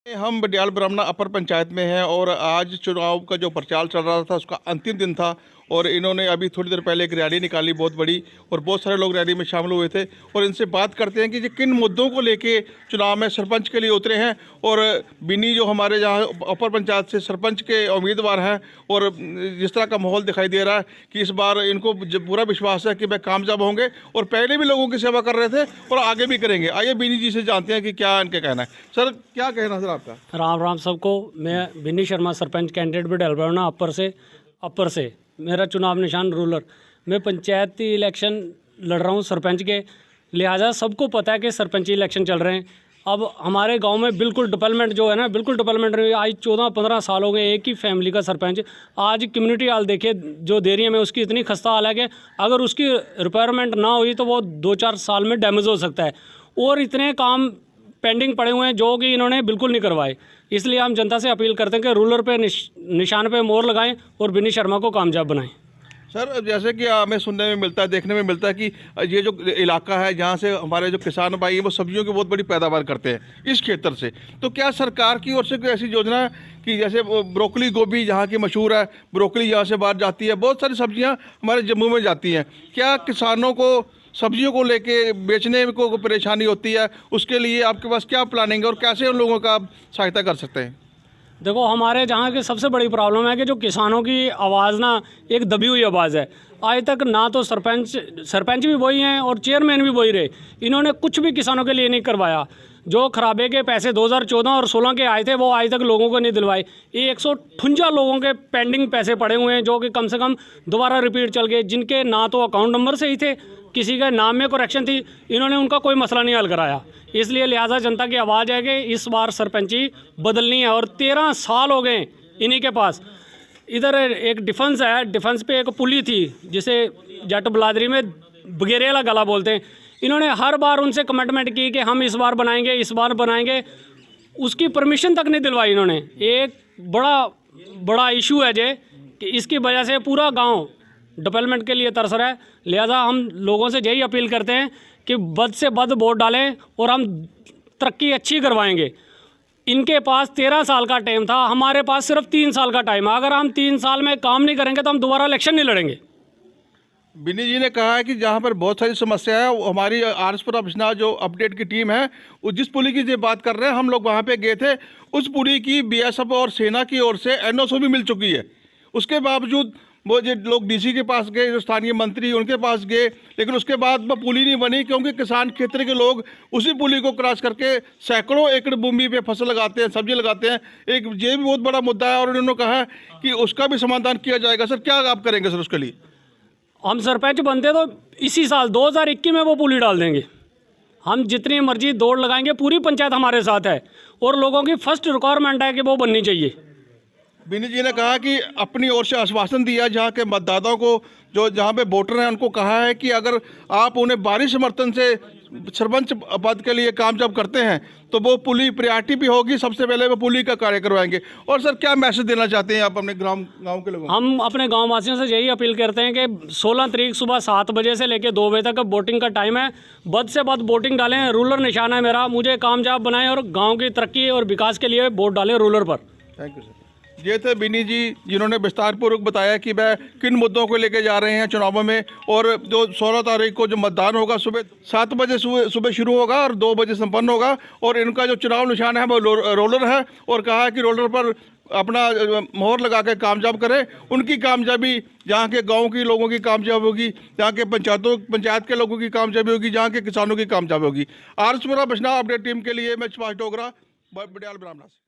हम बडियाल ब्राह्मणा अपर पंचायत में हैं और आज चुनाव का जो प्रचार चल रहा था उसका अंतिम दिन था और इन्होंने अभी थोड़ी देर पहले एक रैली निकाली बहुत बड़ी और बहुत सारे लोग रैली में शामिल हुए थे और इनसे बात करते हैं कि ये किन मुद्दों को लेके चुनाव में सरपंच के लिए उतरे हैं। और बिनी जो हमारे यहाँ अपर पंचायत से सरपंच के उम्मीदवार हैं और जिस तरह का माहौल दिखाई दे रहा है कि इस बार इनको पूरा विश्वास है कि वह कामयाब होंगे और पहले भी लोगों की सेवा कर रहे थे और आगे भी करेंगे। आइए बिनी जी से जानते हैं कि क्या इनका कहना है। सर क्या कहना है सर आपका? राम राम सबको। मैं बिनी शर्मा सरपंच कैंडिडेट बडियाल ब्राह्मणा अपर से मेरा चुनाव निशान रूलर। मैं पंचायती इलेक्शन लड़ रहा हूँ सरपंच के, लिहाजा सबको पता है कि सरपंची इलेक्शन चल रहे हैं। अब हमारे गांव में बिल्कुल डेवलपमेंट जो है ना, बिल्कुल डेवलपमेंट नहीं। आज 14-15 साल हो गए एक ही फैमिली का सरपंच। आज कम्युनिटी हॉल देखिए जो देरिया में, उसकी इतनी खस्ता हाल है कि अगर उसकी रिपेयरमेंट ना हुई तो वो 2-4 साल में डैमेज हो सकता है। और इतने काम पेंडिंग पड़े हुए हैं जो कि इन्होंने बिल्कुल नहीं करवाए। इसलिए हम जनता से अपील करते हैं कि रूलर पे निशान पे मोहर लगाएं और बिनी शर्मा को कामयाब बनाएं। सर जैसे कि हमें सुनने में मिलता है, देखने में मिलता है कि ये जो इलाका है जहाँ से हमारे जो किसान भाई हैं वो सब्जियों की बहुत बड़ी पैदावार करते हैं इस क्षेत्र से, तो क्या सरकार की ओर से कोई ऐसी योजना है कि जैसे ब्रोकली गोभी यहाँ की मशहूर है, ब्रोकली यहाँ से बाहर जाती है, बहुत सारी सब्जियाँ हमारे जम्मू में जाती हैं, क्या किसानों को सब्जियों को लेके बेचने को परेशानी होती है? उसके लिए आपके पास क्या प्लानिंग है और कैसे उन लोगों का आप सहायता कर सकते हैं? देखो, हमारे जहाँ की सबसे बड़ी प्रॉब्लम है कि जो किसानों की आवाज़ ना एक दबी हुई आवाज़ है। आज तक ना तो सरपंच भी वही हैं और चेयरमैन भी वही रहे। इन्होंने कुछ भी किसानों के लिए नहीं करवाया। जो खराबे के पैसे 2014 और 16 के आए थे वो आज तक लोगों को नहीं दिलवाए। ये 158 लोगों के पेंडिंग पैसे पड़े हुए हैं जो कि कम से कम दोबारा रिपीट चल गए, जिनके ना तो अकाउंट नंबर सही थे, किसी के नाम में करेक्शन थी। इन्होंने उनका कोई मसला नहीं हल कराया। इसलिए लिहाजा जनता की आवाज़ है कि इस बार सरपंची बदलनी है। और 13 साल हो गए इन्हीं के पास। इधर एक डिफेंस है, डिफेंस पे एक पुली थी जिसे जट बिलादरी में बगेरे वाला गला बोलते हैं। इन्होंने हर बार उनसे कमिटमेंट की कि हम इस बार बनाएंगे, इस बार बनाएंगे। उसकी परमिशन तक नहीं दिलवाई इन्होंने। एक बड़ा इशू है जे कि इसकी वजह से पूरा गांव डेवलपमेंट के लिए तरस रहा है। लिहाजा हम लोगों से यही अपील करते हैं कि बद से बद वोट डालें और हम तरक्की अच्छी करवाएंगे। इनके पास 13 साल का टाइम था, हमारे पास सिर्फ 3 साल का टाइम है। अगर हम 3 साल में काम नहीं करेंगे तो हम दोबारा इलेक्शन नहीं लड़ेंगे। बिनी जी ने कहा है कि जहाँ पर बहुत सारी समस्या है, हमारी आरएसपुरा बिश्नाह जो अपडेट की टीम है वो जिस पुली की जो बात कर रहे हैं, हम लोग वहाँ पे गए थे। उस पुली की बीएसएफ और सेना की ओर से एनओसी भी मिल चुकी है। उसके बावजूद वो जो लोग डीसी के पास गए, जो स्थानीय मंत्री उनके पास गए, लेकिन उसके बाद वो पुली नहीं बनी क्योंकि किसान क्षेत्र के लोग उसी पुली को क्रॉस करके सैकड़ों एकड़ भूमि पे फसल लगाते हैं, सब्जी लगाते हैं। एक ये भी बहुत बड़ा मुद्दा है और उन्होंने कहा है कि उसका भी समाधान किया जाएगा। सर क्या आप करेंगे सर उसके लिए? हम सरपंच बनते तो इसी साल 2021 में वो पुली डाल देंगे। हम जितनी मर्जी दौड़ लगाएंगे, पूरी पंचायत हमारे साथ है और लोगों की फर्स्ट रिक्वायरमेंट है कि वो बननी चाहिए। बिनी जी ने कहा कि अपनी ओर से आश्वासन दिया जहाँ के मतदाताओं को, जो जहाँ पे वोटर हैं उनको कहा है कि अगर आप उन्हें भारी समर्थन से सरपंच पद के लिए कामयाब करते हैं तो वो पुली प्रायोरिटी भी होगी, सबसे पहले वो पुली का कार्य करवाएंगे। और सर क्या मैसेज देना चाहते हैं आप अपने गांव के लोगों को? हम अपने गांव वासियों से यही अपील करते हैं कि 16 तारीख सुबह 7 बजे से लेकर 2 बजे तक वोटिंग का टाइम है। बद से बद वोटिंग डालें। रूलर निशान है मेरा, मुझे कामयाब बनाएं और गाँव की तरक्की और विकास के लिए वोट डालें रूलर पर। Thank you sir. ये थे बिनी जी जिन्होंने विस्तारपूर्वक बताया कि वह किन मुद्दों को लेकर जा रहे हैं चुनावों में। और जो 16 तारीख को जो मतदान होगा सुबह 7 बजे सुबह शुरू होगा और 2 बजे संपन्न होगा। और इनका जो चुनाव निशान है वो रोलर है और कहा है कि रोलर पर अपना मोहर लगा के कामयाब करें। उनकी कामयाबी जहाँ के गाँव के लोगों की कामयाबी होगी, जहाँ के पंचायत के लोगों की कामयाबी होगी, जहाँ के किसानों की कामयाबी होगी। आरएसपुरा बिश्नाह अपडेट टीम के लिए मैं सुभाष डोगरा, बडियाल ब्राह्मणा से।